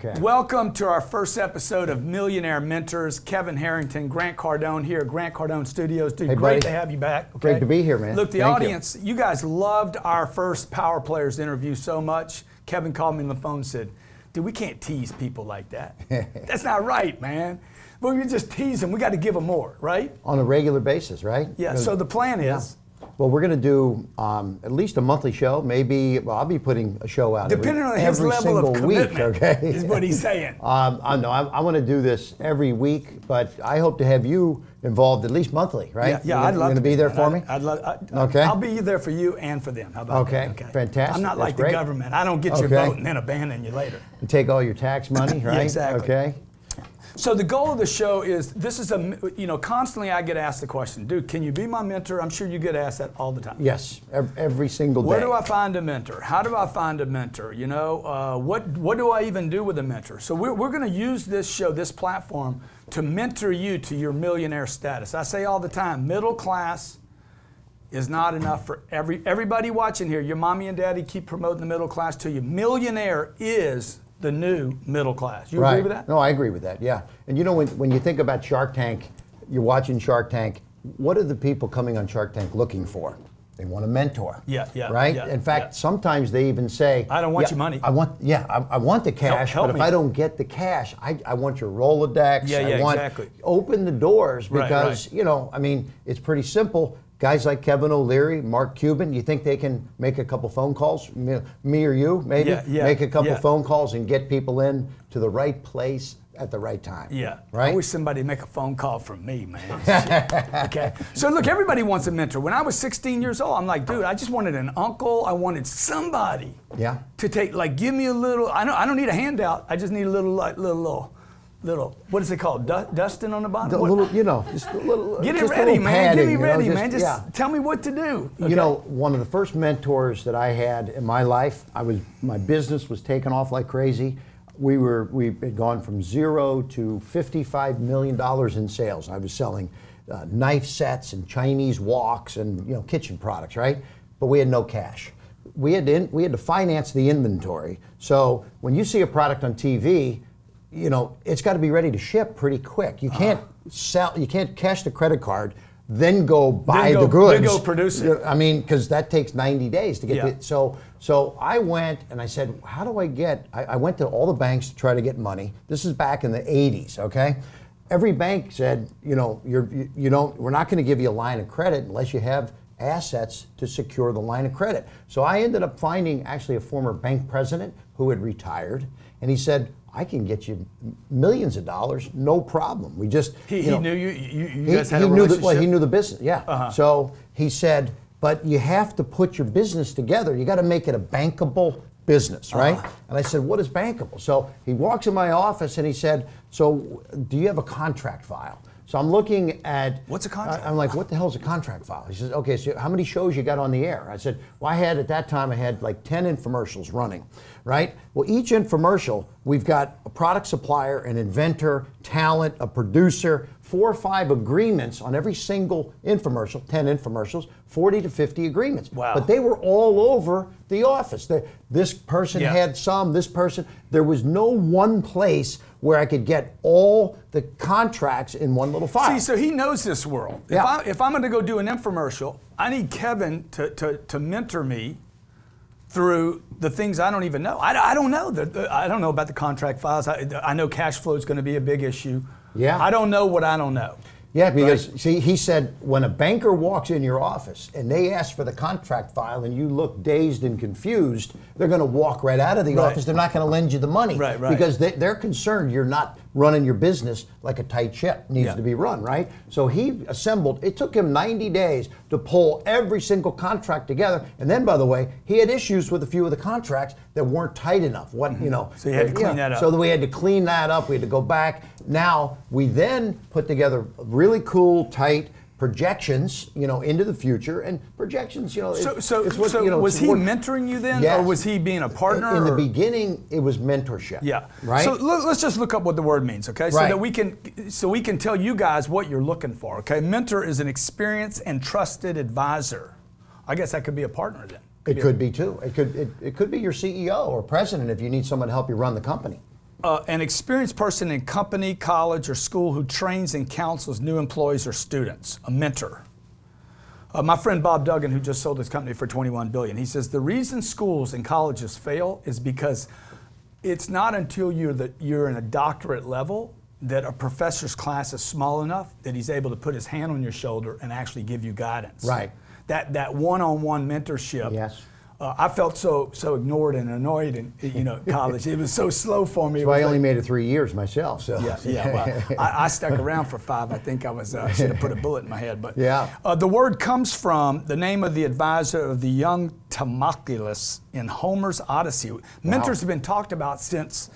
Okay. Welcome to our first episode of Millionaire Mentors. Kevin Harrington, Grant Cardone here, Grant Cardone Studios. Dude, Hey, great buddy. to have you back. Okay? Great to be here, man. Look, the Thank audience, you guys loved our first Power Players interview so much. Kevin called me on the phone and said, dude, we can't tease people like that. That's not right, man. But we just tease them. We got to give them more, right? On a regular basis, right? Yeah, so the plan is... Well, we're going to do at least a monthly show. Maybe, well, I'll be putting a show out depending on his every level of single commitment, week, okay? is what he's saying. I want to do this every week, but I hope to have you involved at least monthly, right? Yeah, I'd love to. You're going to be there for me? Okay. I'll be there for you and for them. How about that? Okay, fantastic. I'm not like That's the great. government. I don't get your vote and then abandon you later. You take all your tax money, right? Yeah, exactly. Okay. So the goal of the show is, constantly I get asked the question, dude, can you be my mentor? I'm sure you get asked that all the time. Yes, every single day. Where do I find a mentor? How do I find a mentor? What do I even do with a mentor? So we're going to use this show, this platform, to mentor you to your millionaire status. I say all the time, middle class is not enough for everybody watching here. Your mommy and daddy keep promoting the middle class to you. Millionaire is the new middle class. You agree with that? No, I agree with that, yeah. And you know, when you think about Shark Tank, you're watching Shark Tank, what are the people coming on Shark Tank looking for? They want a mentor. Yeah. Right? Yeah, in fact, sometimes they even say, I don't want your money. I want the cash, help but me. if I don't get the cash, I want your Rolodex. Yeah, I want, exactly. Open the doors because, right. It's pretty simple. Guys like Kevin O'Leary, Mark Cuban, you think they can make a couple phone calls? Me or you, maybe? Yeah, make a couple phone calls and get people in to the right place at the right time. Yeah. Right? I wish somebody would make a phone call from me, man. Okay. So look, everybody wants a mentor. When I was 16 years old, I'm like, dude, I just wanted an uncle. I wanted somebody to give me a little, I don't need a handout. I just need a little, what is it called? Dusting on the bottom? Just a little. Get it just a ready, little man. padding, Get me ready, man. just Just tell me what to do. Okay. You know, one of the first mentors that I had in my life, my business was taking off like crazy. We had gone from 0 to $55 million in sales. I was selling knife sets and Chinese woks and kitchen products, right? But we had no cash. We had to finance the inventory. So when you see a product on TV, it's got to be ready to ship pretty quick. You can't you can't cash the credit card, then go buy the goods. Then go produce it. Because that takes 90 days to get it. So I went and I said, how do I get, I went to all the banks to try to get money. This is back in the 80s, okay? Every bank said, we're not going to give you a line of credit unless you have assets to secure the line of credit. So I ended up finding actually a former bank president who had retired, and he said, I can get you millions of dollars, no problem. We just he knew you guys had a relationship? He knew the business, yeah. So he said, but you have to put your business together. You got to make it a bankable business, right? And I said, what is bankable? So he walks in my office and he said, so do you have a contract file? So I'm looking at... What's a contract? I'm like, what the hell is a contract file? He says, okay, so how many shows you got on the air? I said, well, at that time, I had like 10 infomercials running, right? Well, each infomercial, we've got a product supplier, an inventor, talent, a producer, 4 or 5 agreements on every single infomercial, 10 infomercials, 40 to 50 agreements. Wow. But they were all over the office. This person had some, this person. There was no one place where I could get all the contracts in one little file. See, so he knows this world. Yeah. If I'm going to go do an infomercial, I need Kevin to mentor me through the things I don't even know. I don't know. I don't know about the contract files. I know cash flow is going to be a big issue. Yeah. I don't know what I don't know. Yeah, because see, he said when a banker walks in your office and they ask for the contract file and you look dazed and confused, they're going to walk right out of the office. They're not going to lend you the money. Right. Because they're concerned you're not running your business like a tight ship needs to be run, right? So he assembled, it took him 90 days to pull every single contract together. And then, by the way, he had issues with a few of the contracts that weren't tight enough. So you had to clean that up. So we had to clean that up. We had to go back. Now, we then put together really cool, tight projections, into the future, and projections, So was he mentoring you then, or was he being a partner? In the beginning, it was mentorship. Yeah. Right. So let's just look up what the word means, okay? So that we can tell you guys what you're looking for, okay? Mentor is an experienced and trusted advisor. I guess that could be a partner then. It could be too. It could be your CEO or president if you need someone to help you run the company. an experienced person in company, college, or school who trains and counsels new employees or students, a mentor. My friend Bob Duggan, who just sold his company for $21 billion, he says the reason schools and colleges fail is because it's not until you're in a doctorate level that a professor's class is small enough that he's able to put his hand on your shoulder and actually give you guidance. Right. That one-on-one mentorship. Yes. I felt so ignored and annoyed in college. It was so slow for me. So I only made it 3 years myself. So Well, I stuck around for 5. I think I should have put a bullet in my head. But yeah. The word comes from the name of the advisor of the young Telemachus in Homer's Odyssey. Mentors have been talked about since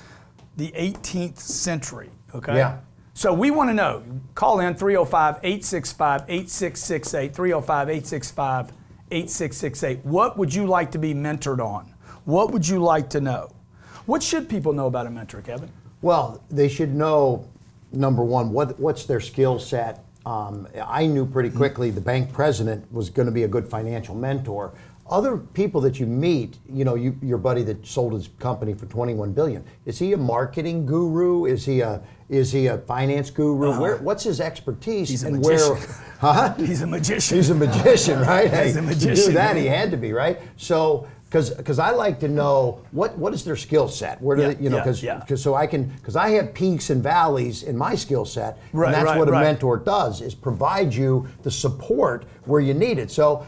the 18th century. Okay. Yeah. So we want to know. Call in 305-865-8668. 305-865-8668. What would you like to be mentored on? What would you like to know? What should people know about a mentor, Kevin? Well, they should know, number one, what's their skill set. I knew pretty quickly the bank president was going to be a good financial mentor. Other people that you meet, your buddy that sold his company for $21 billion, is he a marketing guru? Is he a finance guru? What's his expertise? He's a magician. He's a magician. He's a magician, right? He's a magician. To do that, he had to be, right? So, because I like to know what is their skill set. Where do because I have peaks and valleys in my skill set, and that's what a mentor does, is provide you the support where you need it. So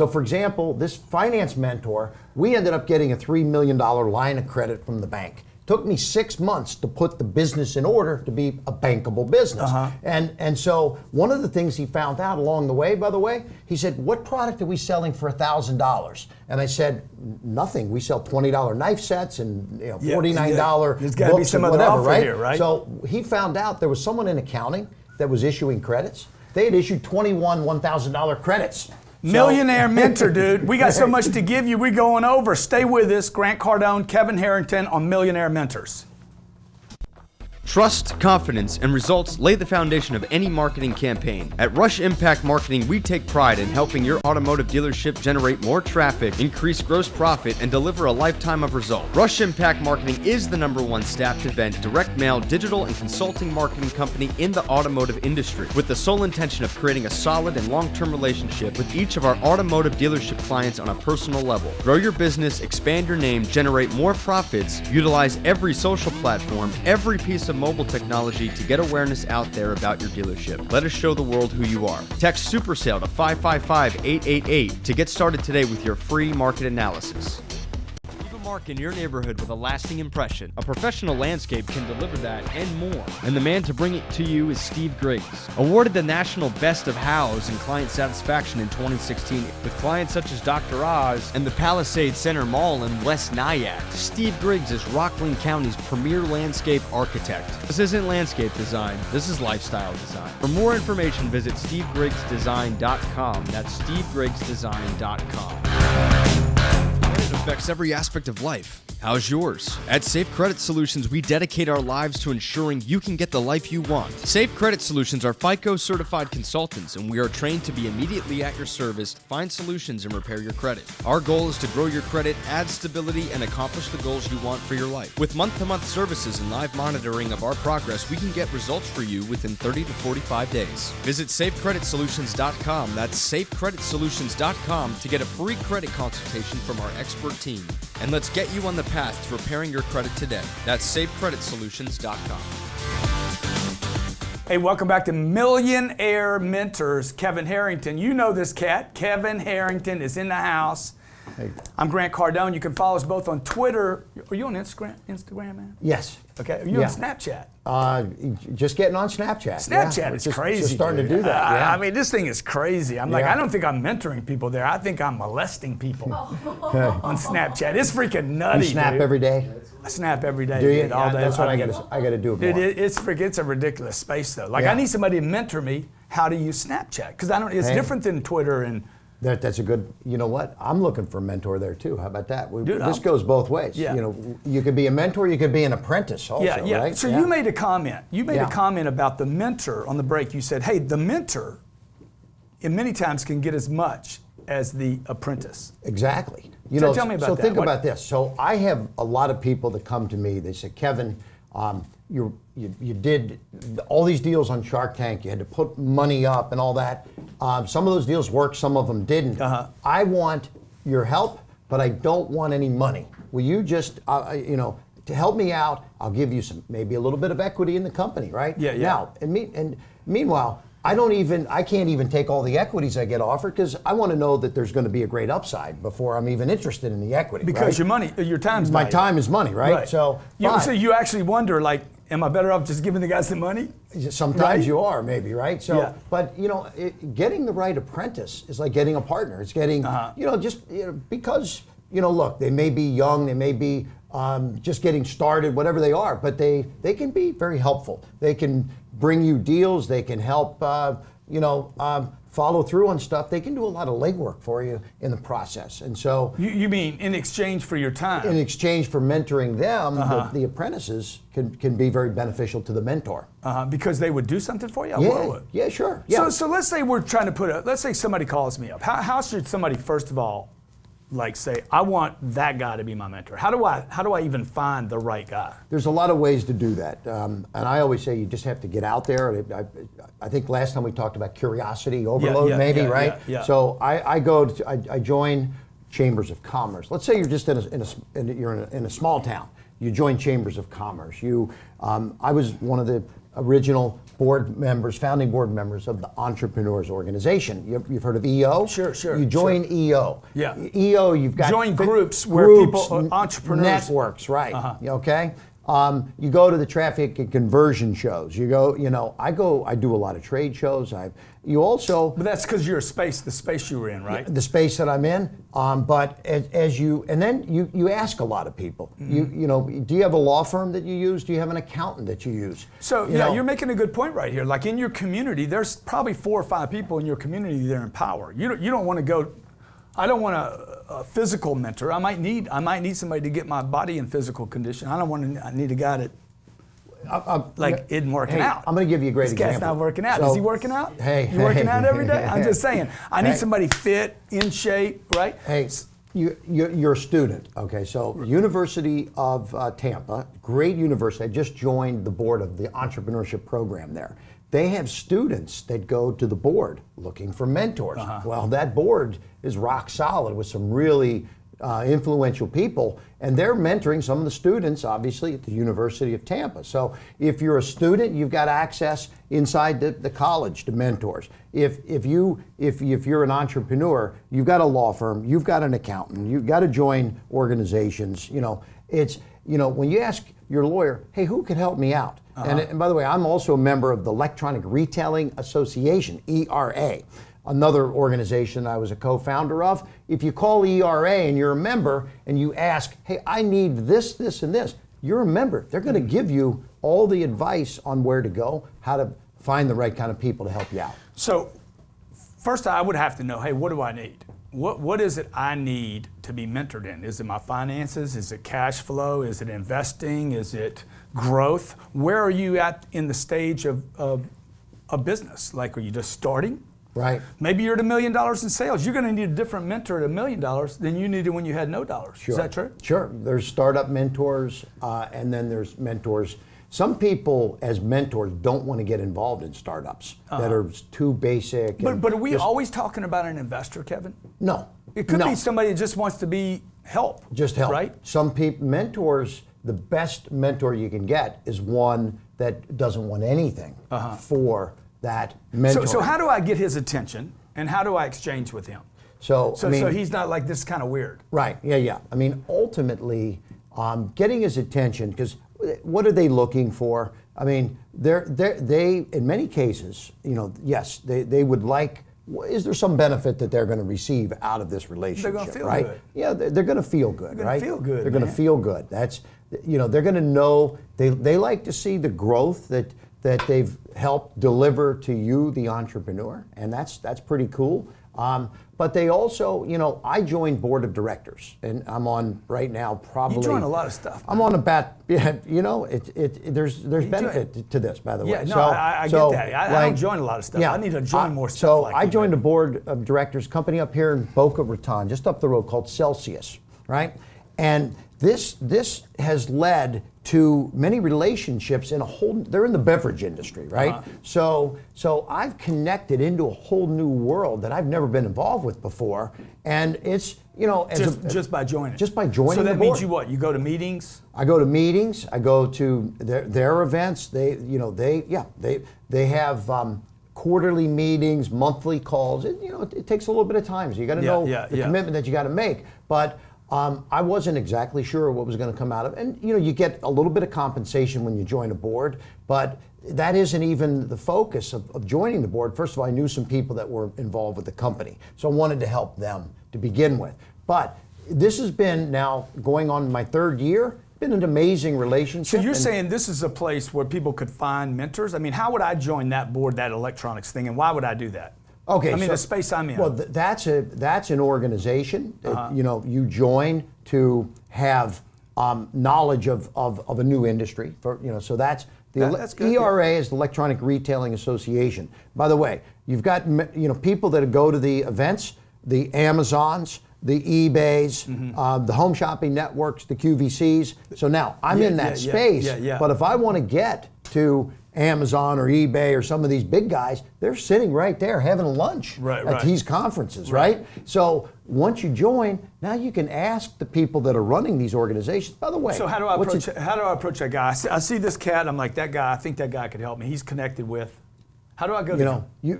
for example, this finance mentor, we ended up getting a $3 million line of credit from the bank. Took me 6 months to put the business in order to be a bankable business. And so one of the things he found out along the way, by the way, he said, what product are we selling for $1,000? And I said, nothing. We sell $20 knife sets and $49 There's got to be some and other whatever, offer right? here, right? So he found out there was someone in accounting that was issuing credits. They had issued 21 $1,000 credits. Millionaire Mentor, dude. We got so much to give you. We're going over. Stay with us. Grant Cardone, Kevin Harrington on Millionaire Mentors. Trust, confidence, and results lay the foundation of any marketing campaign. At Rush Impact Marketing, we take pride in helping your automotive dealership generate more traffic, increase gross profit, and deliver a lifetime of results. Rush Impact Marketing is the #1 staffed event, direct mail, digital, and consulting marketing company in the automotive industry, with the sole intention of creating a solid and long-term relationship with each of our automotive dealership clients on a personal level. Grow your business, expand your name, generate more profits, utilize every social platform, every piece of mobile technology to get awareness out there about your dealership. Let us show the world who you are. Text SuperSale to 555-888 to get started today with your free market analysis. Leave a mark in your neighborhood with a lasting impression. A professional landscape can deliver that and more. And the man to bring it to you is Steve Griggs. Awarded the National Best of Hows in Client Satisfaction in 2016 with clients such as Dr. Oz and the Palisades Center Mall in West Nyack. Steve Griggs is Rockland County's premier landscape architect. This isn't landscape design, this is lifestyle design. For more information, visit stevegriggsdesign.com. That's stevegriggsdesign.com. Credit affects every aspect of life. How's yours? At Safe Credit Solutions, we dedicate our lives to ensuring you can get the life you want. Safe Credit Solutions are FICO certified consultants, and we are trained to be immediately at your service, find solutions, and repair your credit. Our goal is to grow your credit, add stability, and accomplish the goals you want for your life. With month-to-month services and live monitoring of our progress, we can get results for you within 30 to 45 days. Visit safecreditsolutions.com. That's safecreditsolutions.com to get a free credit consultation from our expert team. And let's get you on the path to repairing your credit today. That's safecreditsolutions.com. Hey, welcome back to Millionaire Mentors. Kevin Harrington. You know this cat. Kevin Harrington is in the house. Hey. I'm Grant Cardone. You can follow us both on Twitter. Are you on Instagram, man? Yes. Okay. Are you on Snapchat? Just getting on Snapchat. Snapchat is crazy. Just starting to do that. I mean, this thing is crazy. I'm like, I don't think I'm mentoring people there. I think I'm molesting people on Snapchat. It's freaking nutty. You snap dude. every day? I snap every day. Do you? Dude, all day. That's what I got to do. Dude, it's a ridiculous space though. Like I need somebody to mentor me how to use Snapchat because I don't. It's different than Twitter and. That's a good, you know what? I'm looking for a mentor there too. How about that? Dude, this goes both ways. Yeah. You know, you could be a mentor, you could be an apprentice also, right? So you made a comment. You made a comment about the mentor on the break. You said, hey, the mentor, in many times can get as much as the apprentice. Exactly. Tell me about that. So think about this. So I have a lot of people that come to me, they say, Kevin, you did all these deals on Shark Tank. You had to put money up and all that. Some of those deals worked, some of them didn't. I want your help, but I don't want any money. Will you just, to help me out, I'll give you maybe a little bit of equity in the company, right? Yeah. Now, and meanwhile, I can't even take all the equities I get offered because I want to know that there's going to be a great upside before I'm even interested in the equity. Because right? your time's my valuable. time is money, right? So you actually wonder, like, am I better off just giving the guys the money? Sometimes right? you are, maybe, right? So, yeah. But getting the right apprentice is like getting a partner. It's getting, because look, they may be young, they may be just getting started, whatever they are, but they can be very helpful. They can bring you deals. They can help, follow through on stuff. They can do a lot of legwork for you in the process. And so, you mean in exchange for your time? In exchange for mentoring them, the apprentices can be very beneficial to the mentor. Because they would do something for you? Yeah, sure. Yeah. So let's say we're trying to let's say somebody calls me up. How should somebody, first of all, like say, I want that guy to be my mentor? How do I even find the right guy? There's a lot of ways to do that. And I always say you just have to get out there. I think last time we talked about curiosity overload, right? Yeah. So I join chambers of commerce. Let's say you're just in a small town. You join chambers of commerce. I was one of the original founding board members of the Entrepreneurs Organization. You've heard of EO? Sure. You join EO. Yeah. EO, you've got join groups where people, entrepreneurs, networks, right? Okay. You go to the traffic and conversion shows. You go. I do a lot of trade shows. But that's because you're the space you were in, right? The space that I'm in. But then you ask a lot of people. Do you have a law firm that you use? Do you have an accountant that you use? So you're making a good point right here. Like in your community, there's probably 4 or 5 people in your community that are in power. You don't want to go. I don't want a physical mentor. I might need somebody to get my body in physical condition. I need a guy that isn't working out. I'm going to give you a great example. This guy's not working out. So, is he working out? You working out every day? I'm just saying. I need somebody fit, in shape, right? Hey, you're a student, okay? So University of Tampa, great university. I just joined the board of the entrepreneurship program there. They have students that go to the board looking for mentors. Well, that board is rock solid with some really influential people, and they're mentoring some of the students, obviously, at the University of Tampa. So if you're a student, you've got access inside the college to mentors. If you're an entrepreneur, you've got a law firm, you've got an accountant, you've got to join organizations. When you ask your lawyer, hey, who could help me out? And by the way, I'm also a member of the Electronic Retailing Association, ERA, another organization I was a co-founder of. If you call ERA and you're a member and you ask, hey, I need this, this, and this, you're a member. They're going to give you all the advice on where to go, how to find the right kind of people to help you out. So first I would have to know, hey, what do I need? What is it I need to be mentored in? Is it my finances? Is it cash flow? Is it investing? Is it growth? Where are you at in the stage of a business? Like, are you just starting? Right. Maybe you're at $1 million in sales. You're going to need a different mentor at $1 million than you needed when you had no dollars. Sure. Is that true? Sure. There's startup mentors, and then there's mentors. Some people, as mentors, don't want to get involved in startups that are too basic. But are we always talking about an investor, Kevin? No. It could be somebody that just wants to be help. Just help. Right? Some people, mentors, the best mentor you can get is one that doesn't want anything for that mentor. So how do I get his attention, and how do I exchange with him? So he's not like, this is kind of weird. Right. Yeah. I mean, ultimately, getting his attention, because what are they looking for? I mean, they in many cases, yes, they would like. Is there some benefit that they're going to receive out of this relationship? They're going to feel right? good. Yeah, they're going to feel good, they're right? Feel good. They're going to feel good. That's, they're going to know. They like to see the growth that they've helped deliver to you, the entrepreneur, and that's pretty cool. But they also, I joined board of directors, and I'm on right now probably. You join a lot of stuff. I'm on about, there's benefit to this, by the way. Yeah, no, I get that. I don't join a lot of stuff. I need to join more stuff. So like I joined a board of directors company up here in Boca Raton, just up the road, called Celsius, right? And this has led to many relationships in a whole. They're in the beverage industry, right? So I've connected into a whole new world that I've never been involved with before, and it's just by joining. Just by joining. So that the means board. you what? You go to meetings. I go to meetings. I go to their events. They have quarterly meetings, monthly calls. It takes a little bit of time. So you got to know the commitment that you got to make. But I wasn't exactly sure what was going to come out of it. And you get a little bit of compensation when you join a board, but that isn't even the focus of joining the board. First of all, I knew some people that were involved with the company, so I wanted to help them to begin with. But this has been now going on my third year. Been an amazing relationship. So you're saying this is a place where people could find mentors? I mean, how would I join that board, that electronics thing, and why would I do that? Okay, I mean, the space I'm in. Well, that's an organization that, you join to have knowledge of a new industry. So that's that's good, ERA is the Electronic Retailing Association. By the way, you've got people that go to the events, the Amazons, the eBays, the home shopping networks, the QVCs. So now I'm in that space. But if I want to get to Amazon or eBay or some of these big guys, they're sitting right there having lunch at these conferences, right? So once you join, now you can ask the people that are running these organizations. By the way, so how do I approach that guy? I see this cat. I'm like, that guy. I think that guy could help me. He's connected with. How do I go? You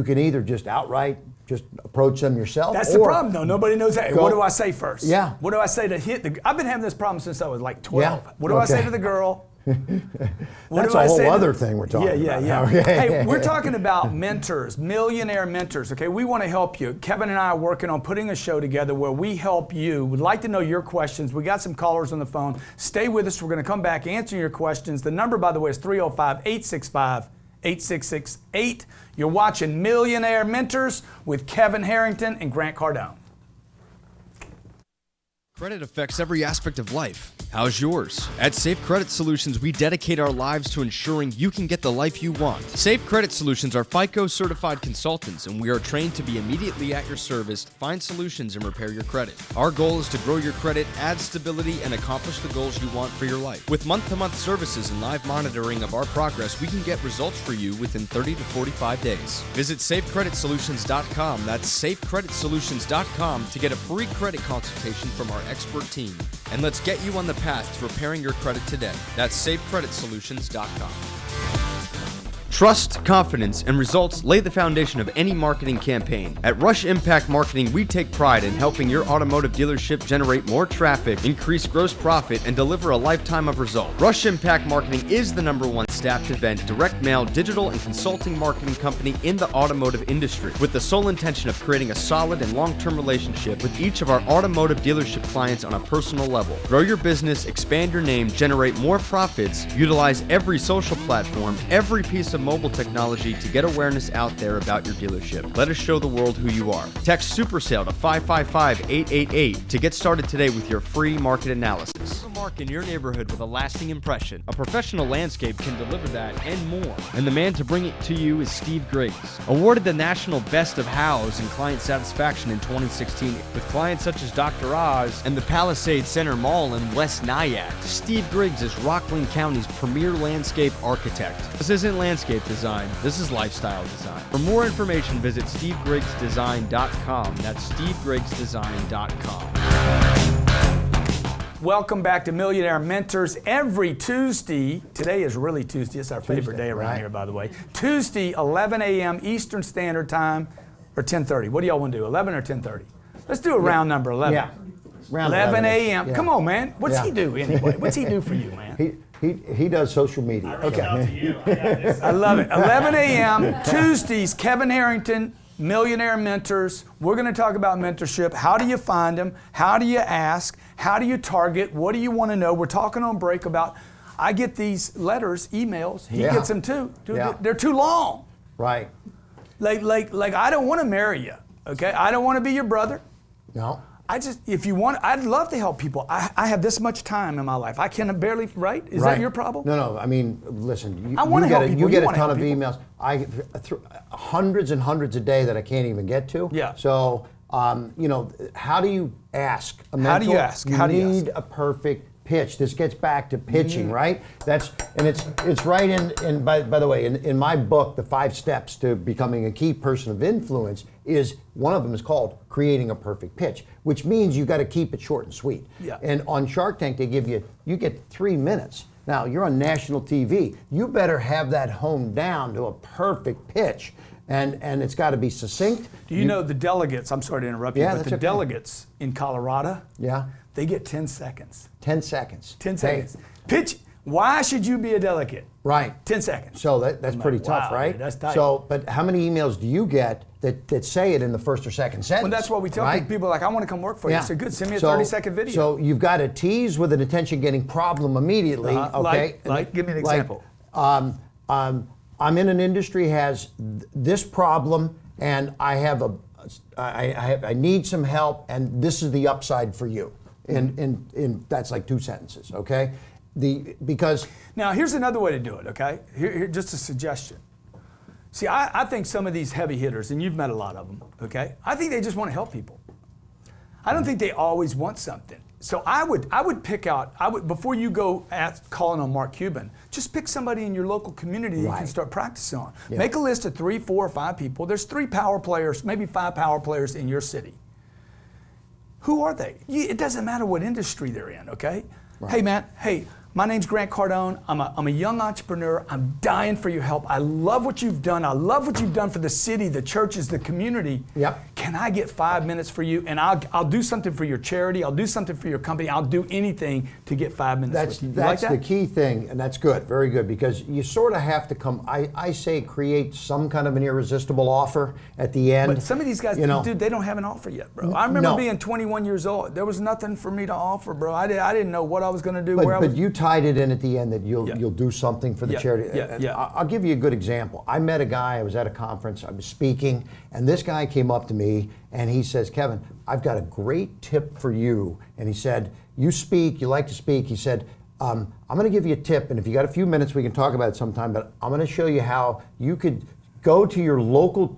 can either just outright just approach them yourself. That's the problem, though. Nobody knows that. What do I say first? Yeah. What do I say to hit the? I've been having this problem since I was like 12. Yeah. What do I say to the girl? That's a whole other thing we're talking about. Yeah. Hey, we're talking about mentors, millionaire mentors. Okay, we want to help you. Kevin and I are working on putting a show together where we help you. We'd like to know your questions. We got some callers on the phone. Stay with us. We're going to come back answering your questions. The number, by the way, is 305-865-8668. You're watching Millionaire Mentors with Kevin Harrington and Grant Cardone. Credit affects every aspect of life. How's yours? At Safe Credit Solutions, we dedicate our lives to ensuring you can get the life you want. Safe Credit Solutions are FICO certified consultants, and we are trained to be immediately at your service to find solutions and repair your credit. Our goal is to grow your credit, add stability, and accomplish the goals you want for your life. With month-to-month services and live monitoring of our progress, we can get results for you within 30 to 45 days. Visit safecreditsolutions.com. That's safecreditsolutions.com to get a free credit consultation from our expert team. And let's get you on the path to repairing your credit today. That's safecreditsolutions.com. Trust, confidence, and results lay the foundation of any marketing campaign. At Rush Impact Marketing, we take pride in helping your automotive dealership generate more traffic, increase gross profit, and deliver a lifetime of results. Rush Impact Marketing is the #1 staffed event, direct mail, digital, and consulting marketing company in the automotive industry, with the sole intention of creating a solid and long-term relationship with each of our automotive dealership clients on a personal level. Grow your business, expand your name, generate more profits, utilize every social platform, every piece of mobile technology to get awareness out there about your dealership. Let us show the world who you are. Text SuperSale to 555-888 to get started today with your free market analysis. Leave a mark in your neighborhood with a lasting impression. A professional landscape can deliver that and more. And the man to bring it to you is Steve Griggs. Awarded the National Best of Hows in Client Satisfaction in 2016 with clients such as Dr. Oz and the Palisade Center Mall in West Nyack. Steve Griggs is Rockland County's premier landscape architect. This isn't landscape design, this is lifestyle design. For more information, visit stevegrigsdesign.com. That's stevegrigsdesign.com. Welcome back to Millionaire Mentors. Every Tuesday, today is really Tuesday, it's our favorite day around here, by the way. Tuesday, 11 a.m. Eastern Standard Time, or 10:30. What do y'all want to do, 11 or 10:30? Let's do a round number, 11. Yeah. Round 11 a.m. Yeah. Come on, man. What's he do anyway? What's he do for you, man? He does social media. Okay. I love it. 11 a.m. Tuesdays, Kevin Harrington, Millionaire Mentors. We're going to talk about mentorship. How do you find them? How do you ask? How do you target? What do you want to know? We're talking on break about, I get these letters, emails. He gets them too. Dude, they're too long. Right. Like I don't want to marry you. Okay? I don't want to be your brother. No. If you want, I'd love to help people. I have this much time in my life. I can barely, right? Is that your problem? No. I mean, listen, I want to help people. You get a ton of emails. I hundreds and hundreds a day that I can't even get to. Yeah. So You know, how do you ask a mentor? How do you ask? How do you need a perfect pitch. This gets back to pitching, right? It's right in by the way, in my book, The 5 Steps to Becoming a Key Person of Influence, is one of them is called Creating a Perfect Pitch, which means you got to keep it short and sweet. Yeah. And on Shark Tank, they give you get 3 minutes. Now, you're on national TV. You better have that honed down to a perfect pitch. And it's got to be succinct. Do you know the delegates, I'm sorry to interrupt you, Yeah, but the that's okay. delegates in Colorado, Yeah. they get 10 seconds. 10 seconds. 10 Hey, seconds. Pitch. Why should you be a delegate? Right. 10 seconds. So that's I'm pretty like, tough, wow, right? dude, that's tight. So, but how many emails do you get that say it in the first or second sentence? Well, that's what we tell right? people, like, I want to come work for you. Yeah. I said, good, send me a So- 30-second video. So you've got to tease with an attention-getting problem immediately. Uh-huh. Okay. Like, give me an example. I'm in an industry has this problem, and I need some help, and this is the upside for you. And that's like 2 sentences. Okay. Because Now, here's another way to do it, okay? Here just a suggestion. See, I think some of these heavy hitters, and you've met a lot of them, okay? I think they just want to help people. I don't think they always want something. So I would pick out, before you go calling on Mark Cuban, just pick somebody in your local community that you can Right. start practicing on. Yeah. Make a list of 3, 4, or 5 people. There's 3 power players, maybe 5 power players in your city. Who are they? It doesn't matter what industry they're in, okay? Right. Hey, man, my name's Grant Cardone. I'm a young entrepreneur. I'm dying for your help. I love what you've done. I love what you've done for the city, the churches, the community. Yep. Can I get 5 minutes for you? And I'll do something for your charity. I'll do something for your company. I'll do anything to get 5 minutes That's with you. You that's like the that? key thing, and that's good, very good, because you sort of have to come. I say create some kind of an irresistible offer at the end. But some of these guys, dude, they don't have an offer yet, bro. I remember No. being 21 years old. There was nothing for me to offer, bro. I didn't know what I was going to do, where I was. But you tied it in at the end that Yeah. you'll do something for the Yeah, charity. yeah, And yeah. I'll give you a good example. I met a guy. I was at a conference. I was speaking, and this guy came up to me and he says, "Kevin, I've got a great tip for you." And he said, "You speak. You like to speak." He said, "I'm going to give you a tip, and if you got a few minutes, we can talk about it sometime. But I'm going to show you how you could go to your local."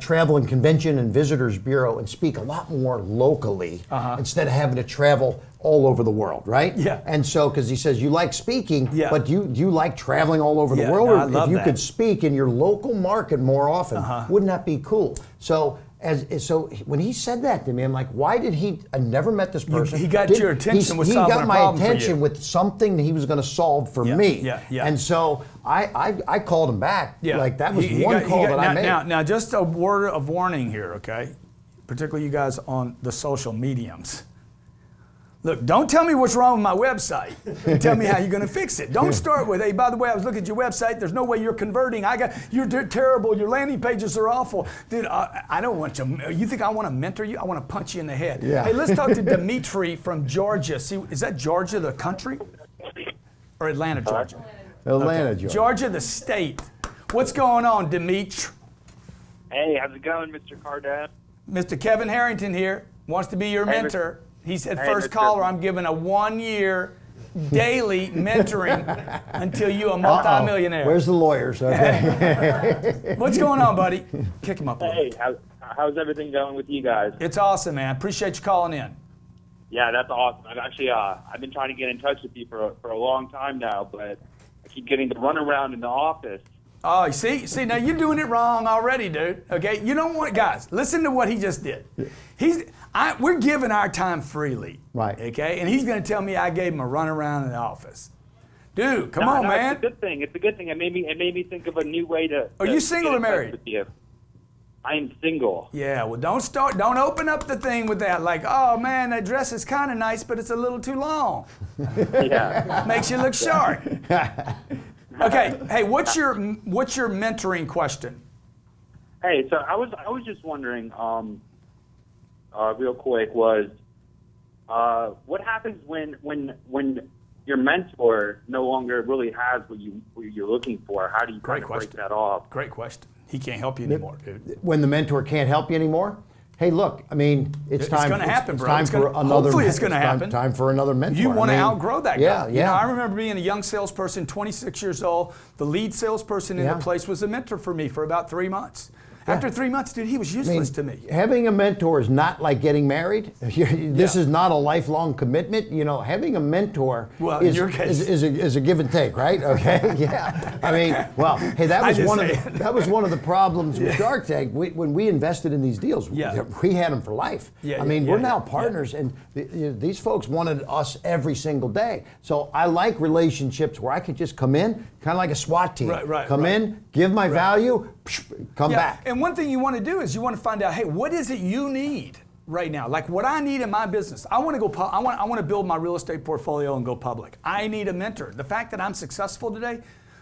Travel and Convention and Visitors Bureau and speak a lot more locally instead of having to travel all over the world, right? Yeah. And so, because he says you like speaking, Yeah. but do you like traveling all over Yeah, the world? no, Or I love if you that. could speak in your local market more often, wouldn't that be cool? So. So when he said that to me, I'm like, why did he? I never met this person. he got your attention with he solving got a my problem for attention you. with something that he was going to solve for Yeah, me. yeah. And so I called him back. Yeah. Like that was He one got- call that I now, made. Now, just a word of warning here, okay? Particularly you guys on the social mediums. Look, don't tell me what's wrong with my website. Tell me how you're going to fix it. Don't start with, hey, by the way, I was looking at your website. There's no way you're converting. You're terrible. Your landing pages are awful. Dude, I don't want you. You think I want to mentor you? I want to punch you in the head. Yeah. Hey, let's talk to Dimitri from Georgia. See, is that Georgia, the country? Or Atlanta, Georgia? Atlanta, Okay. Georgia. Georgia, the state. What's going on, Dimitri? Hey, how's it going, Mr. Cardone? Mr. Keving Harrington here wants to be your Hey, mentor. He said, Hey, first Mr. caller, I'm giving a 1-year daily mentoring until you're a multimillionaire. Where's the lawyers? Okay. What's going on, buddy? Kick him up a little. Hey, how's everything going with you guys? It's awesome, man. Appreciate you calling in. Yeah, that's awesome. I've actually I've been trying to get in touch with you for a long time now, but I keep getting the runaround in the office. Oh, you see, now you're doing it wrong already, dude. Okay, you don't want, guys. Listen to what he just did. We're giving our time freely, Right. Okay, and he's going to tell me I gave him a runaround in the office, dude. Come No, on, no, man. It's a good thing. It's a good thing. It made me think of a new way to. Are you single get or in touch married? with you. I am single. Yeah, well, don't open up the thing with that. Like, oh man, that dress is kind of nice, but it's a little too long. Yeah. Makes you look short. Okay, hey, what's your mentoring question? Hey, so I was just wondering, real quick, was what happens when your mentor no longer really has what you're looking for? How do you Great kind of break question. that off? Great question. He can't help you anymore, dude. When the mentor can't help you anymore, hey, look, I mean, it's time. gonna happen, it's bro. time It's for gonna- another. hopefully it's gonna happen. Time for another mentor. You want to I mean, outgrow that yeah, guy. Yeah, You know, I remember being a young salesperson, 26 years old. The lead salesperson in Yeah. the place was a mentor for me for about 3 months. After 3 months, dude, he was useless to me. Having a mentor is not like getting married. This is not a lifelong commitment. You know, having a mentor in your case. is a give and take, right? Okay, yeah. I mean, well, hey, that was one of the problems with Shark Tank. When we invested in these deals, we had them for life. I mean, we're now partners, and these folks wanted us every single day. So I like relationships where I could just come in, kind of like a SWAT team. Come in, give my value, come back. And one thing you want to do is you want to find out, hey, what is it you need right now? Like what I need in my business. I want to go. I want to build my real estate portfolio and go public. I need a mentor. The fact that I'm successful today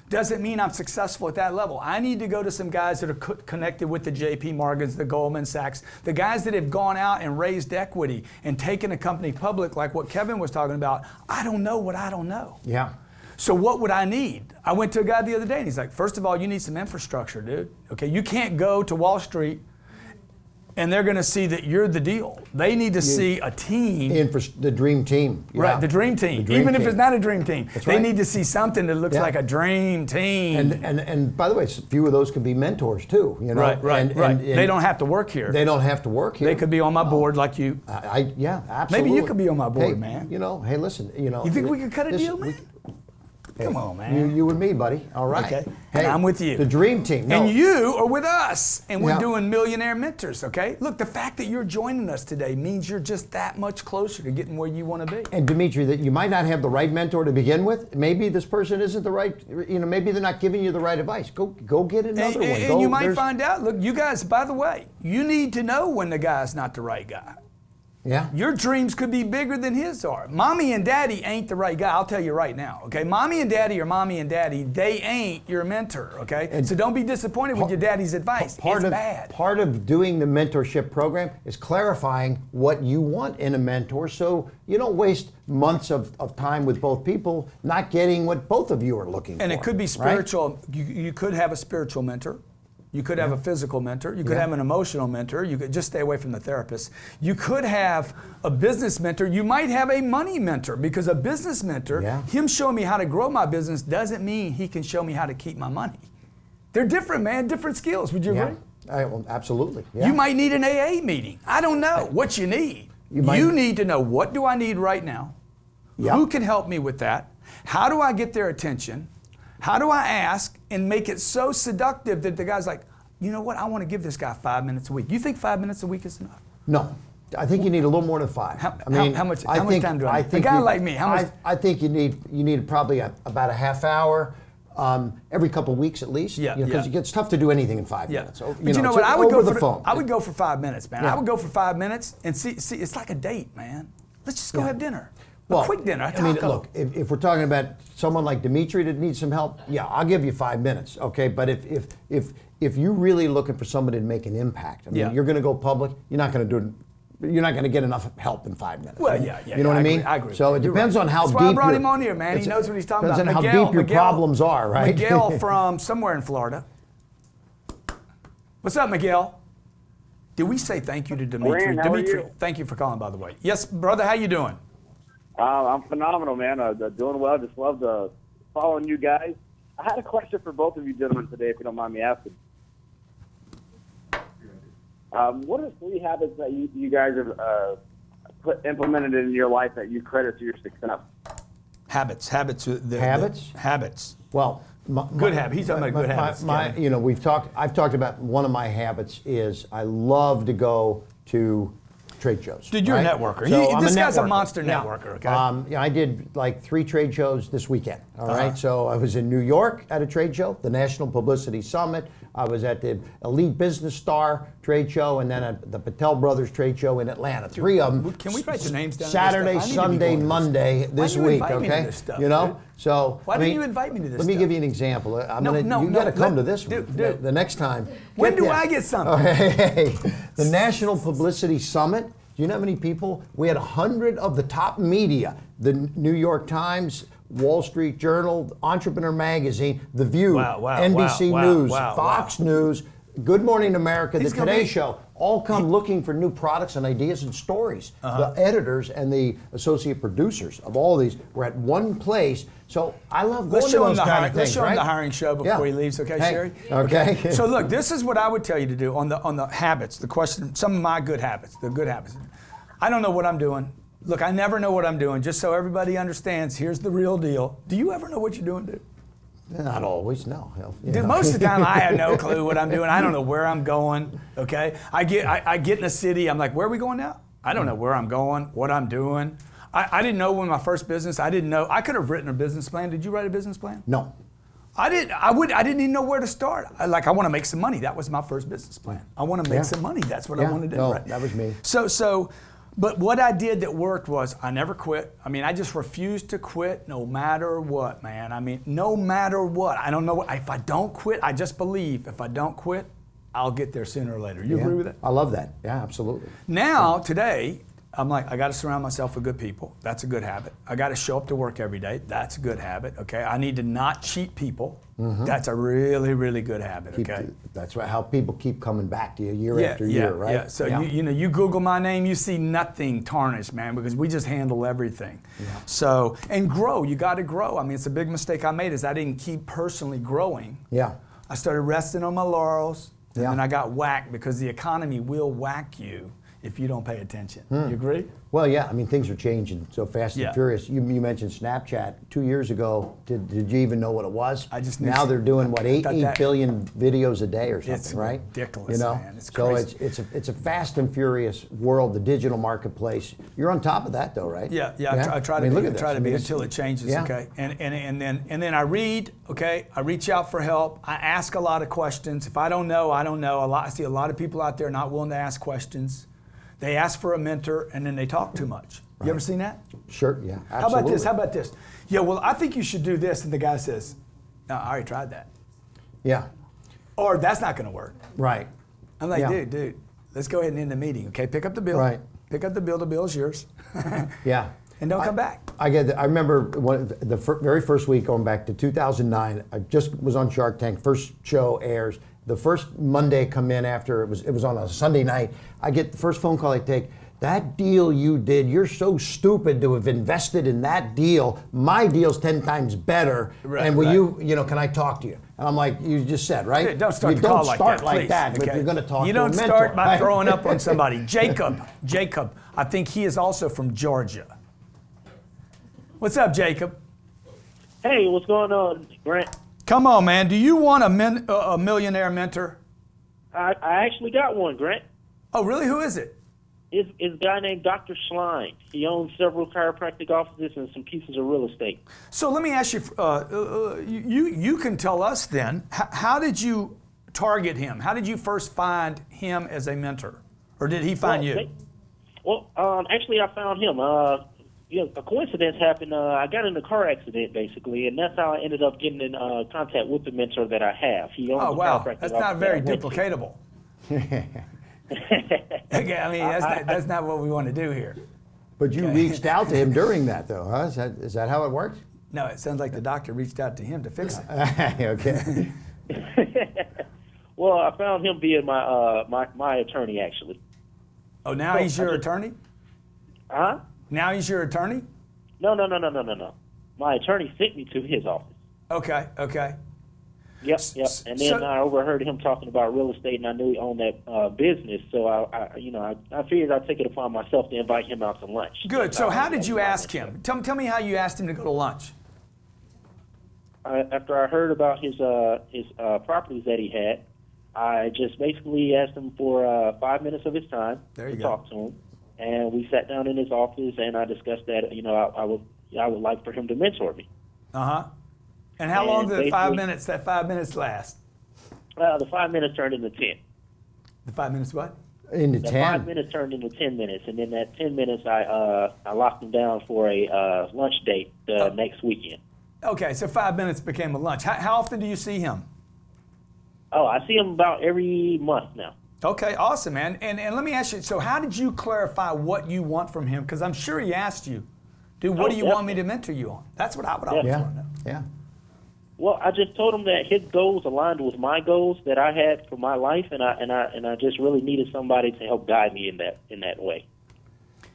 doesn't mean I'm successful at that level. I need to go to some guys that are connected with the JP Morgans, the Goldman Sachs, the guys that have gone out and raised equity and taken a company public, like what Kevin was talking about. I don't know what I don't know. Yeah. So what would I need? I went to a guy the other day and he's like, first of all, you need some infrastructure, dude. Okay, you can't go to Wall Street and they're going to see that you're the deal. They need to see a team. The dream team. Right, the dream team. Even if it's not a dream team. They need to see something that looks like a dream team. And by the way, a few of those could be mentors too. You know? Right. They don't have to work here. They don't have to work here. They could be on my board like you. Yeah, absolutely. Maybe you could be on my board, hey, man. You know, hey, listen, you know. You think we could cut a deal, man? Come on, man. You and me, buddy. All right. Okay. Hey, and I'm with you. The dream team. No. And you are with us. And we're doing Millionaire Mentors, okay? Look, the fact that you're joining us today means you're just that much closer to getting where you want to be. And Dimitri, that you might not have the right mentor to begin with. Maybe this person isn't the right, you know, maybe they're not giving you the right advice. Go get another one. And you might find out, look, you guys, by the way, you need to know when the guy's not the right guy. Yeah. Your dreams could be bigger than his are. Mommy and daddy ain't the right guy. I'll tell you right now, okay? Mommy and daddy are mommy and daddy. They ain't your mentor, okay? And so don't be disappointed with your daddy's advice. It's bad. Part of doing the mentorship program is clarifying what you want in a mentor so you don't waste months of time with both people not getting what both of you are looking for. And it could be spiritual. Right? You could have a spiritual mentor. You could have a physical mentor. You could have an emotional mentor. You could just stay away from the therapist. You could have a business mentor. You might have a money mentor because a business mentor, him showing me how to grow my business doesn't mean he can show me how to keep my money. They're different, man, different skills. Would you agree? Well, absolutely. Yeah. You might need an AA meeting. I don't know what you need. You need to know, what do I need right now? Who can help me with that? How do I get their attention? How do I ask and make it so seductive that the guy's like, you know what, I want to give this guy 5 minutes a week. You think 5 minutes a week is enough? No. I think you need a little more than 5. How much time do I need? A guy like me, how much? I think you need probably about a half hour every couple of weeks at least. Because it's tough to do anything in 5 minutes. But you know what? I would go for 5 minutes, man. I would go for 5 minutes and see. It's like a date, man. Let's just go have dinner. A quick dinner, a taco. I mean, look, if we're talking about someone like Dimitri that needs some help, I'll give you 5 minutes, okay? But if you're really looking for somebody to make an impact, I mean, you're going to go public, you're not going to get enough help in 5 minutes. Well, you know what I mean? I agree. So it depends on how deep. That's why I brought him on here, man. He knows what he's talking about. Depends on how deep your problems are, right? Miguel from somewhere in Florida. What's up, Miguel? Did we say thank you to Dimitri? Grant, how are you? Thank you for calling, by the way. Yes, brother, how you doing? I'm phenomenal, man. Doing well. Just love following you guys. I had a question for both of you gentlemen today, if you don't mind me asking. What are 3 habits that you guys have implemented in your life that you credit to your success? Habits. Habits? Habits. Well, good habits. He's talking about good habits. You know, I've talked about one of my habits is I love to go to trade shows. Dude, you're a networker. So this guy's a monster networker, okay? I did like 3 trade shows this weekend, all right? So I was in New York at a trade show, the National Publicity Summit. I was at the Elite Business Star trade show, and then at the Patel Brothers trade show in Atlanta. 3 of them. Can we write the names down? Saturday, Sunday, Monday this week, okay? You know? So why didn't you invite me to this? Let me give you an example. You got to come to this one the next time. When do I get something? Hey, the National Publicity Summit. Do you know how many people? We had 100 of the top media, the New York Times, Wall Street Journal, Entrepreneur Magazine, The View, NBC News, Fox News, Good Morning America, He's the gonna Today be- Show, all come looking for new products and ideas and stories. The editors and the associate producers of all these were at one place. So I love going Let's to show him those the kind of things, let's show him right? the hiring show before he leaves, okay, Hey, Sherry? Okay. So look, this is what I would tell you to do on the habits. The question, some of my good habits, the good habits. I don't know what I'm doing. Look, I never know what I'm doing. Just so everybody understands, here's the real deal. Do you ever know what you're doing, dude? Not always, no. You Dude, know. most of the time I have no clue what I'm doing. I don't know where I'm going. Okay, I get in a city. I'm like, where are we going now? I don't know where I'm going, what I'm doing. I didn't know when my first business. I didn't know. I could have written a business plan. Did you write a business plan? No. I didn't even know where to start. I want to make some money. That was my first business plan. I want to make some money. That's what I want to do. No, right? that was me. But what I did that worked was I never quit. I mean, I just refused to quit no matter what, man. I mean, no matter what. I don't know what, if I don't quit, I just believe if I don't quit, I'll get there sooner or later. You agree with that? I love that. Yeah, absolutely. Now, today, I'm like, I got to surround myself with good people. That's a good habit. I got to show up to work every day. That's a good habit. Okay. I need to not cheat people. That's a really, really good habit. Okay. That's how people keep coming back to you year after year, right? Yeah. So you Google my name, you see nothing tarnished, man, because we just handle everything. Yeah. So and grow. You got to grow. I mean, it's a big mistake I made is I didn't keep personally growing. Yeah. I started resting on my laurels, and Yeah. then I got whacked because the economy will whack you if you don't pay attention. You agree? Well, yeah, I mean, things are changing so fast Yeah. and furious. You mentioned Snapchat 2 years ago. Did you even know what it was? I just knew. Now they're doing, what, 8 that- billion videos a day or something, It's right? ridiculous, You know? man. It's so crazy. it's a fast and furious world, the digital marketplace. You're on top of that, though, right? Yeah. I try to mean, be. look I at try this. to be I mean, until it changes. yeah. Okay. And then I read. Okay. I reach out for help. I ask a lot of questions. If I don't know, I don't know. I see a lot of people out there not willing to ask questions. They ask for a mentor and then they talk too much. You ever seen that? Sure, yeah, absolutely. How about this? Yeah, well, I think you should do this. And the guy says, no, I already tried that. Yeah, Or that's not going to work. right. I'm like, Yeah. dude, let's go ahead and end the meeting. Okay, pick up the bill. Right. Pick up the bill. The bill's yours. Yeah. And don't come back. I remember very first week going back to 2009. I just was on Shark Tank. First show airs. The first Monday come in after it was on a Sunday night. I get the first phone call I take. That deal you did, you're so stupid to have invested in that deal. My deal's 10 times better. Right, and will right. you can I talk to you? And I'm like, you just said, right? Dude, don't start you the call don't like start that, like please. that. But Okay. you're going to talk You to a don't mentor. start by right? throwing up on somebody. Jacob, I think he is also from Georgia. What's up, Jacob? Hey, what's going on, Grant? Come on, man. Do you want a millionaire mentor? I actually got one, Grant. Oh, really? Who is it? It's a guy named Dr. Schlein. He owns several chiropractic offices and some pieces of real estate. So let me ask you, you can tell us then, how did you target him? How did you first find him as a mentor? Or did he find you? Actually, I found him. A coincidence happened. I got in a car accident, basically, and that's how I ended up getting in contact with the mentor that I have. He owns Oh, a wow. chiropractic That's office not that very I went to. duplicatable. Okay, I mean, that's not what we want to do here. But you reached out to him during that, though, huh? Is that how it worked? No, it sounds like the doctor reached out to him to fix it. Okay. Well, I found him via my attorney, actually. Oh, now he's your attorney? Huh? Now he's your attorney? No. My attorney sent me to his office. Okay. Yep. And then I overheard him talking about real estate, and I knew he owned that business. So I figured I'd take it upon myself to invite him out to lunch. Good. So how did you ask him? Tell me how you asked him to go to lunch. After I heard about his properties that he had, I just basically asked him for 5 minutes of his time to talk to him, and we sat down in his office and I discussed that I would like for him to mentor me. And how long did that 5 minutes last? The 5 minutes turned into 10. The 5 minutes what? Into The 10. 5 minutes turned into 10 minutes, and then that 10 minutes I locked him down for a lunch date next weekend. Okay, so 5 minutes became a lunch. How often do you see him? Oh, I see him about every month now. Okay, awesome, man. And let me ask you, so how did you clarify what you want from him? Because I'm sure he asked you, dude, what do you want me to mentor you on? That's what I would always want to know. Yeah. Well, I just told him that his goals aligned with my goals that I had for my life, and I just really needed somebody to help guide me in that way.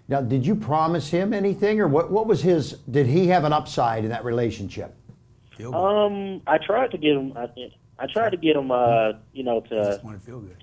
Now, did you promise him anything, or what was his? Did he have an upside in that relationship? I tried to get him. I tried to get him. You know, to just want to feel good.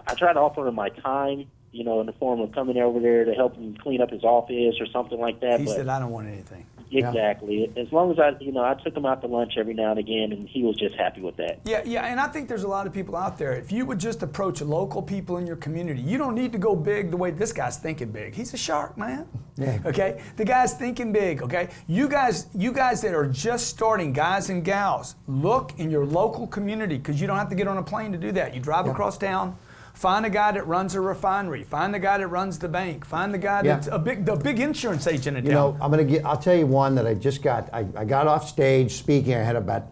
I tried to offer him my time. You know, in the form of coming over there to help him clean up his office or something like that. He but said, "I don't want anything." Exactly. As long as I took him out to lunch every now and again, and he was just happy with that. Yeah, and I think there's a lot of people out there. If you would just approach local people in your community, you don't need to go big the way this guy's thinking big. He's a shark, man. Yeah. Okay, the guy's thinking big. Okay, you guys that are just starting, guys and gals, look in your local community because you don't have to get on a plane to do that. You drive across town. Find a guy that runs a refinery. Find the guy that runs the bank. Find the guy that's the big insurance agent in town. I'll tell you one that I just got. I got off stage speaking. I had about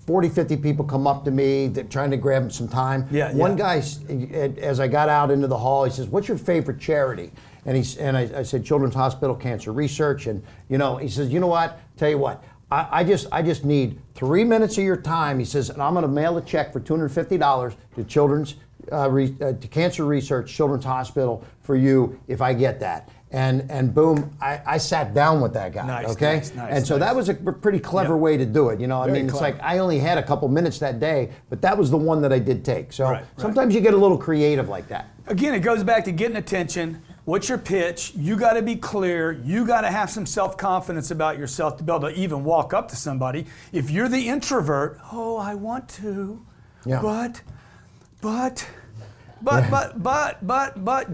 40, 50 people come up to me trying to grab some time. One guy, as I got out into the hall, he says, "What's your favorite charity?" And I said, "Children's Hospital Cancer Research." And he says, "You know what? Tell you what. I just need 3 minutes of your time." He says, "And I'm going to mail a check for $250 to Children's." To Cancer Research Children's Hospital for you if I get that. And boom, I sat down with that guy. Nice, okay? nice, and so that was a pretty clever way to do it. It's like I only had a couple minutes that day, but that was the one that I did take. So sometimes you get a little creative like that. Again, it goes back to getting attention. What's your pitch? You got to be clear. You got to have some self-confidence about yourself to be able to even walk up to somebody. If you're the introvert, I want to, but,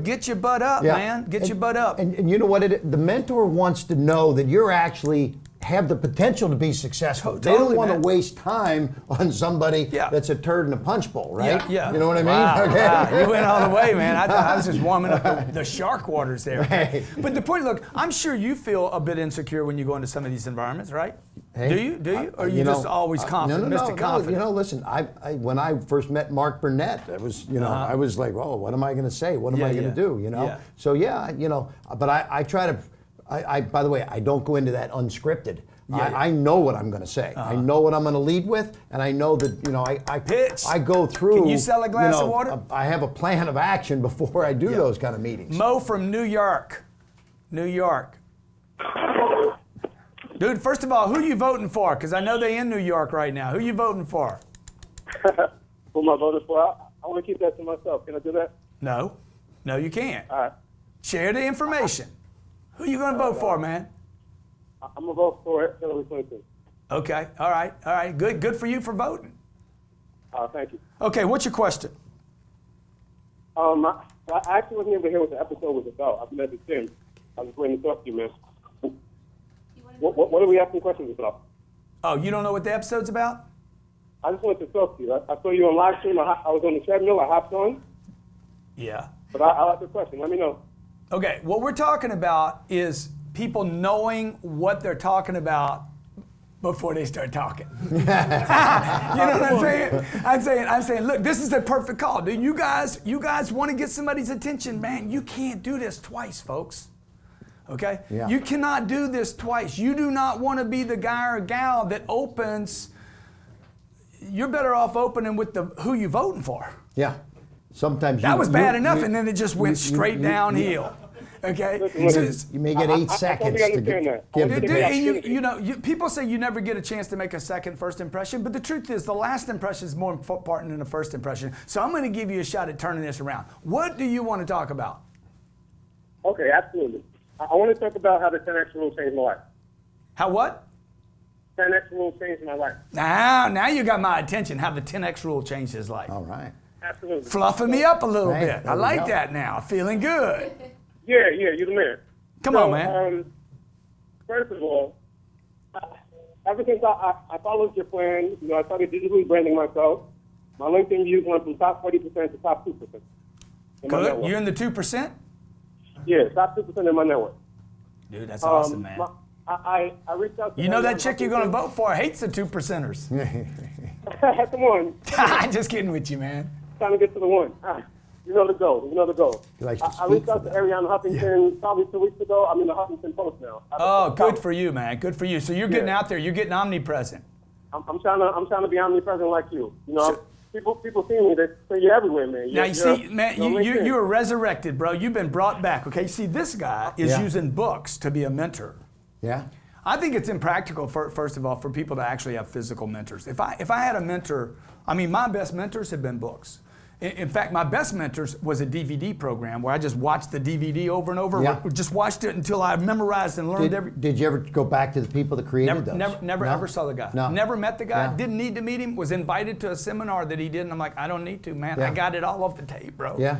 get your butt up, man. Get your butt up. And you know what? The mentor wants to know that you're actually have the potential to be successful. They don't want to waste time on somebody that's a turd in a punch bowl, right? Yeah. You know what I mean? Wow, Okay. wow. You went all the way, man. I was just warming up the shark waters there. Right. But the point, look, I'm sure you feel a bit insecure when you go into some of these environments, right? Hey, Do you? Or are you just always confident, Mr. Confident? No, listen, I when I first met Mark Burnett, I was, I was like, oh, what am I going to say? What am I going to do? So but I try to, by the way, I don't go into that unscripted. I know what I'm going to say. I know what I'm going to lead with, and I know that I pitch. I go through. Can you sell a glass of water? I have a plan of action before I do those kind of meetings. Mo from New York. Dude, first of all, who are you voting for? Because I know they're in New York right now. Who are you voting for? Who am I voting for? I want to keep that to myself. Can I do that? No, you can't. All right. Share the information. Who are you going to vote for, man? I'm going to vote for Hillary Clinton. Okay, all right. Good for you for voting. Thank you. Okay, what's your question? I actually wasn't able to hear what the episode was about. I've been at the gym. I was waiting to talk to you, man. What are we asking questions about? Oh, you don't know what the episode's about? I just wanted to talk to you. I saw you on live stream. I was on the treadmill. I hopped on. Yeah. But I like the question. Let me know. Okay, what we're talking about is people knowing what they're talking about before they start talking. You know what I'm saying? I'm saying, look, this is the perfect call. Do you guys want to get somebody's attention? Man, you can't do this twice, folks. Okay? Yeah. You cannot do this twice. You do not want to be the guy or gal that opens. You're better off opening with who you voting for. Yeah. Sometimes that was bad enough, and then it just went straight downhill. Okay, you may get 8 seconds to give. People say you never get a chance to make a first impression, but the truth is the last impression is more important than the first impression. So I'm going to give you a shot at turning this around. What do you want to talk about? Okay, absolutely. I want to talk about how the 10X rule changed my life. How what? 10X rule changed my life. Now you got my attention. How the 10X rule changed his life. All right. Absolutely. Fluffing me up a little bit. I like that now. Feeling good. Yeah, you're the man. Come on, man. First of all, ever since I followed your plan, I started digitally branding myself. My LinkedIn views went from top 40% to top 2%. Good. You're in the 2%? Yeah, top 2% in my network. Dude, that's awesome, man. I reached out to that chick you're going to vote for hates the 2%ers. Come on. I'm just kidding with you, man. Trying to get to the one. You know the goal. I reached out to Ariana Huffington probably 2 weeks ago. I'm in the Huffington Post now. Oh, good for you, man. Good for you. So you're getting out there. You're getting omnipresent. I'm trying to be omnipresent like you. You know, people see me. They say you're everywhere, man. Now you see, man, you were resurrected, bro. You've been brought back. Okay, see, this guy is using books to be a mentor. Yeah. I think it's impractical, first of all, for people to actually have physical mentors. If I had a mentor, I mean, my best mentors have been books. In fact, my best mentors was a DVD program where I just watched the DVD over and over. Yeah. Just watched it until I memorized and learned Did you ever go back to the people that created those? Never No? ever saw the guy. No. Never met the guy. Yeah. Didn't need to meet him. Was invited to a seminar that he did, and I'm like, I don't need to, man. Yeah. I got it all off the tape, bro. Yeah.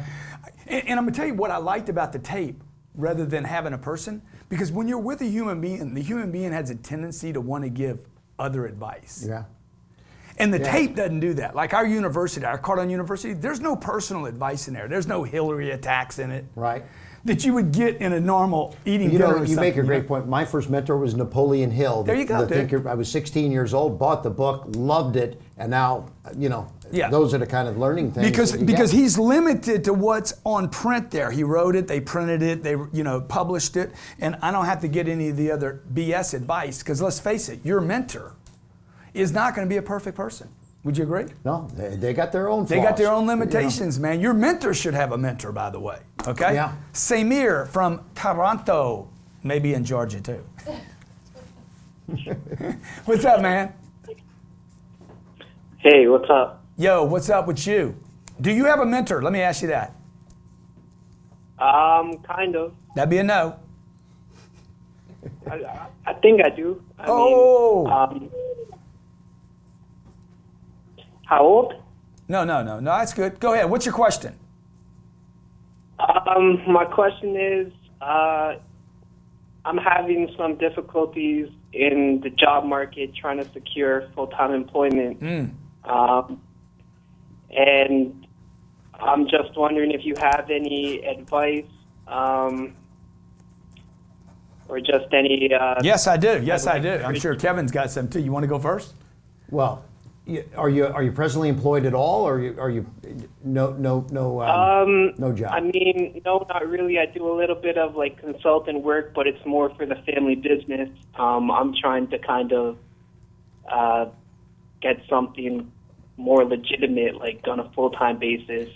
And I'm gonna tell you what I liked about the tape rather than having a person, because when you're with a human being, the human being has a tendency to want to give other advice. Yeah. And the tape doesn't do that. Like our university, our Cardone University, there's no personal advice in there. There's no Hillary attacks in it. Right. That you would get in a normal eating You dinner know, or you something, make a great point. My first mentor was Napoleon Hill. There you go, the dude. thinker. I was 16 years old, bought the book, loved it, and now, you know, those are the kind of learning things. Because he's limited to what's on print there. He wrote it, they printed it, they published it, and I don't have to get any of the other BS advice, because let's face it, your mentor is not going to be a perfect person. Would you agree? No, they got their own flaws. They got their own limitations, man. Your mentor should have a mentor, by the way. Okay? Yeah. Samir from Toronto, maybe in Georgia too. What's up, man? Hey, what's up? Yo, what's up with you? Do you have a mentor? Let me ask you that. Kind of. That'd be a no. I think I do. I mean, how old? No, that's good. Go ahead. What's your question? My question is, I'm having some difficulties in the job market trying to secure full-time employment. And I'm just wondering if you have any advice or just any... Yes, I do. Yes, I do. I'm sure Kevin's got some too. You want to go first? Well, are you presently employed at all, or are you no job? I mean, no, not really. I do a little bit of like consultant work, but it's more for the family business. I'm trying to kind of get something more legitimate, like on a full-time basis.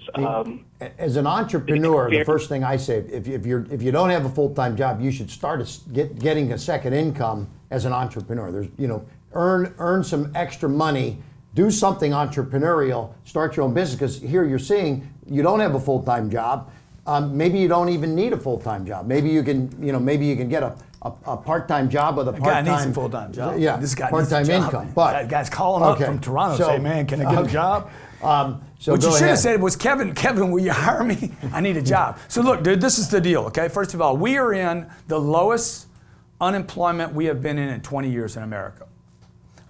As an entrepreneur, the first thing I say, if you don't have a full-time job, you should start getting a second income as an entrepreneur. There's earn some extra money. Do something entrepreneurial, start your own business, because here you're seeing you don't have a full-time job. Maybe you don't even need a full-time job. Maybe you can get a part-time job with a part-time. Guy needs a full-time job. Yeah, this guy part-time needs a job, income. man. But that guy's calling up from Toronto saying, "Man, can I get a job?" So what you go should ahead. have said was, Kevin, will you hire me? I need a job. So look, dude, this is the deal. Okay, first of all, we are in the lowest unemployment we have been in 20 years in America,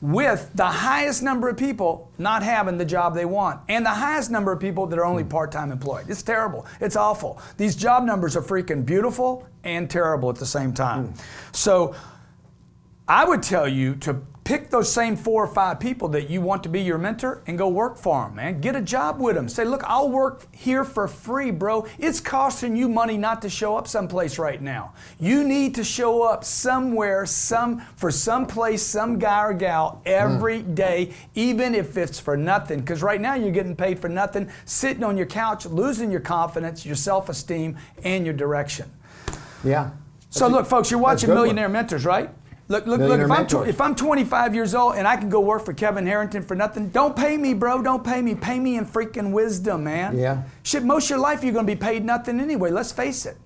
with the highest number of people not having the job they want, and the highest number of people that are only part-time employed. It's terrible. It's awful. These job numbers are freaking beautiful and terrible at the same time. So I would tell you to pick those same 4 or 5 people that you want to be your mentor and go work for them, man. Get a job with them. Say, look, I'll work here for free, bro. It's costing you money not to show up someplace right now. You need to show up somewhere, for some place, some guy or gal every day, even if it's for nothing. Because right now you're getting paid for nothing, sitting on your couch, losing your confidence, your self-esteem, and your direction. Yeah. So look, folks, you're watching Millionaire Mentors, right? Look, if I'm 25 years old and I can go work for Keving Harrington for nothing, don't pay me, bro. Don't pay me. Pay me in freaking wisdom, man. Yeah. Shit, most of your life you're going to be paid nothing anyway. Let's face it.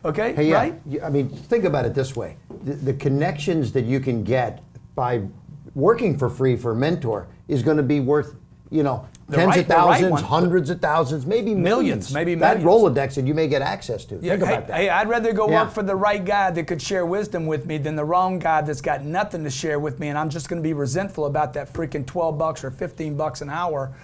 Okay? Hey, yeah. Right? I mean, think about it this way. The connections that you can get by working for free for a mentor is going to be worth, tens of thousands, hundreds of thousands, maybe millions. Maybe that millions. Rolodex that you may get access to. Think about that. Hey, I'd rather go work for the right guy that could share wisdom with me than the wrong guy that's got nothing to share with me, and I'm just going to be resentful about that freaking $12 or $15 an hour.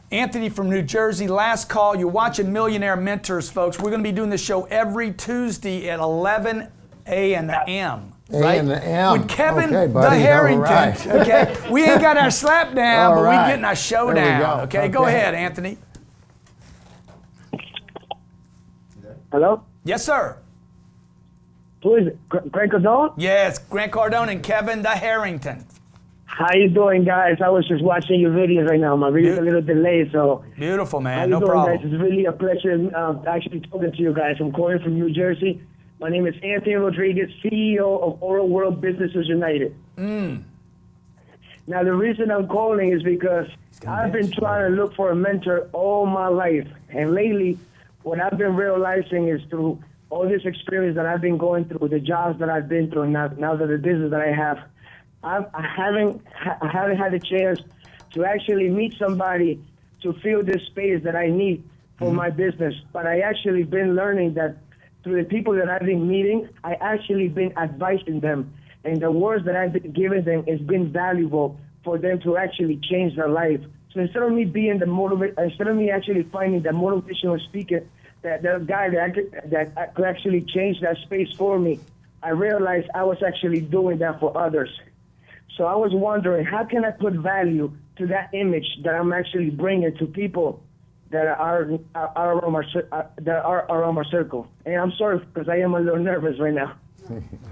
Anthony from New Jersey, last call. You're watching Millionaire Mentors, folks. We're going to be doing this show every Tuesday at 11 a.m. Right? With Kevin the Harrington. Okay, we ain't got our slap down, but we're getting our showdown. Okay, go ahead, Anthony. Hello? Yes, sir. Who is it? Grant Cardone? Yes, Grant Cardone and Kevin the Harrington. How you doing, guys? I was just watching your videos right now. My video's a little delayed, so. Beautiful, man. How you No doing, problem. guys? It's really a pleasure actually talking to you guys. I'm calling from New Jersey. My name is Anthony Rodriguez, CEO of Oral World Businesses United. Now, the reason I'm calling is because I've been trying to look for a mentor all my life. And lately, what I've been realizing is through all this experience that I've been going through, the jobs that I've been through, now that the business that I have, I haven't had a chance to actually meet somebody to fill this space that I need for my business. But I actually been learning that through the people that I've been meeting, I actually been advising them. And the words that I've been giving them has been valuable for them to actually change their life. So instead of me being instead of me actually finding the motivational speaker, that guy that could actually change that space for me, I realized I was actually doing that for others. So I was wondering, how can I put value to that image that I'm actually bringing to people that are around my circle? And I'm sorry because I am a little nervous right now.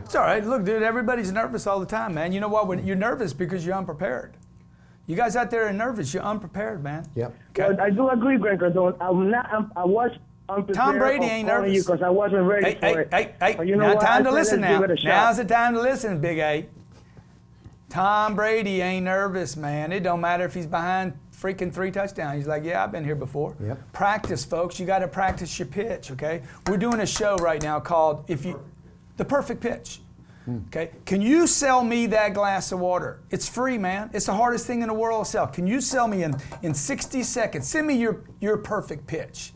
It's all right. Look, dude, everybody's nervous all the time, man. You know what? When you're nervous because you're unprepared. You guys out there are nervous. You're unprepared, man. Yep. Okay. Well, I do agree, Grant Cardone. I was unprepared. Tom Brady ain't nervous because I wasn't ready for it. Hey, But you know now what? time I to said, listen let's now. give it a shot. Now's the time to listen, Big A. Tom Brady ain't nervous, man. It don't matter if he's behind freaking 3 touchdowns. He's like, yeah, I've been here before. Yep. Practice, folks. You got to practice your pitch, okay? We're doing a show right now called The Perfect Pitch. Okay, can you sell me that glass of water? It's free, man. It's the hardest thing in the world to sell. Can you sell me in 60 seconds? Send me your perfect pitch.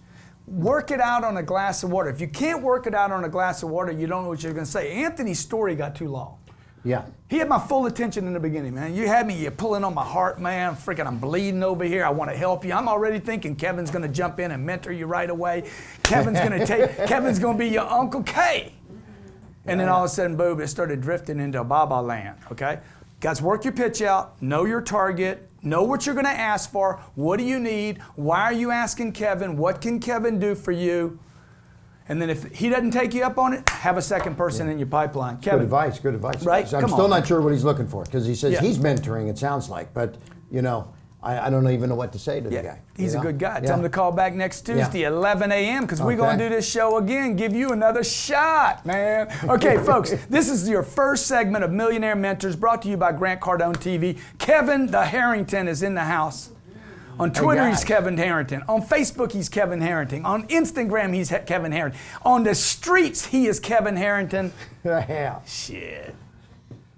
Work it out on a glass of water. If you can't work it out on a glass of water, you don't know what you're going to say. Anthony's story got too long. Yeah. He had my full attention in the beginning, man. You had me, you're pulling on my heart, man. Freaking, I'm bleeding over here. I want to help you. I'm already thinking Kevin's going to jump in and mentor you right away. Kevin's going to be your Uncle K. And then all of a sudden, boom, it started drifting into Baba land, okay? Guys, work your pitch out, know your target, know what you're gonna ask for, what do you need, why are you asking Kevin, what can Kevin do for you? And then if he doesn't take you up on it, have a second person in your pipeline. Kevin. Good advice. Right? I'm Come still on, not man. sure what he's looking for because he says Yeah. he's mentoring, it sounds like. But, you know, I don't even know what to say to the guy. He's you a know? good guy. Yeah. Tell him to call back next Tuesday, Yeah. 11 a.m., because we're going to Okay. do this show again, give you another shot, man. Okay, folks, this is your first segment of Millionaire Mentors brought to you by Grant Cardone TV. Kevin the Harrington is in the house. On Twitter, he's guys. Kevin Harrington. On Facebook, he's Kevin Harrington. On Instagram, he's Kevin Harrington. On the streets, he is Kevin Harrington. Yeah. Shit.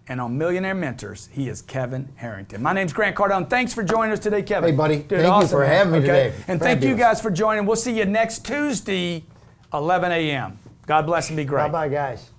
And on Millionaire Mentors, he is Kevin Harrington. My name's Grant Cardone. Thanks for joining us today, Kevin. Hey, buddy. Dude, Thank you awesome, for man. having me today. And thank you Fabulous. guys for joining. We'll see you next Tuesday, 11 a.m. God bless and be great. Bye-bye, guys.